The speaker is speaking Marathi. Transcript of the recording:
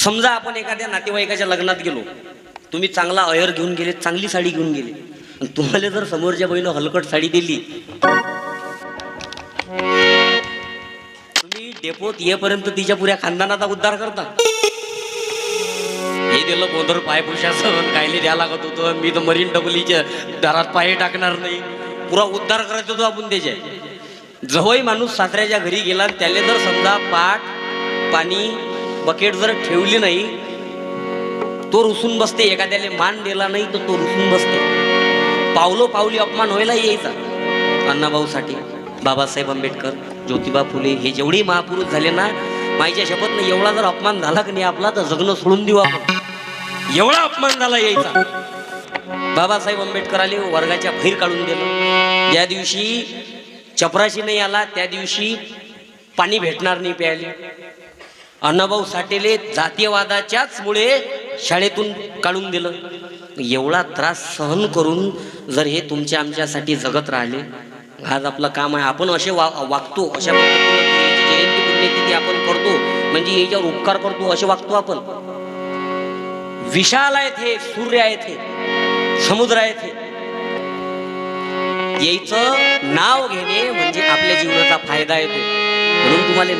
समजा आपण एखाद्या नातेवाईकाच्या लग्नात गेलो, तुम्ही चांगला अयर घेऊन गेले, चांगली साडी घेऊन गेले, आणि तुम्हाला जर समोरच्या बाईनं हलकट साडी दिली, तुम्ही डेपोत येपर्यंत तिच्या पुऱ्या खानदानाचा उद्धार करता. हे दिलं गोंधळ पायपुशाचं कायले द्या लागत होतं, मी तर मरीन डबलीच्या दारात पाय टाकणार नाही, पुरा उद्धार करायचा होतो आपण त्याच्या. जवळ माणूस सासऱ्याच्या घरी गेला, त्याला जर समजा पाट पाणी बकेट जर ठेवली नाही, तो रुसून बसते. एखाद्याला मान दिला नाही तर तो रुसून बसते. पावलो पावली अपमान व्हायला यायचा. अण्णाभाऊसाठी बाबासाहेब आंबेडकर, ज्योतिबा फुले हे जेवढे महापुरुष झाले ना, माईच्या शपथ नाही, एवढा जर अपमान झाला की नाही आपला, तर जगणं सोडून देऊ आपण. एवढा अपमान झाला यायचा. बाबासाहेब आंबेडकरांनी वर्गाच्या बाहेर काढून दिलं. ज्या दिवशी चपराशी नाही आला, त्या दिवशी पाणी भेटणार नाही प्यायले. अण्णाभाऊ साठेले जातीयवादाच्याच मुळे शाळेतून काढून दिलं. एवढा त्रास सहन करून जर हे तुमच्या आमच्यासाठी जगत राहिले, आज आपलं काम आहे. आपण असे वागतो, अशा पद्धतीने जयंती पुण्यतिथी आपण करतो, म्हणजे याच्यावर उपकार करतो, असे वागतो आपण. विशाल आहेत हे, सूर्य आहेत हे, समुद्र आहेत हे. याचं नाव घेणे म्हणजे आपल्या जीवनाचा फायदा येतो. म्हणून तुम्हाला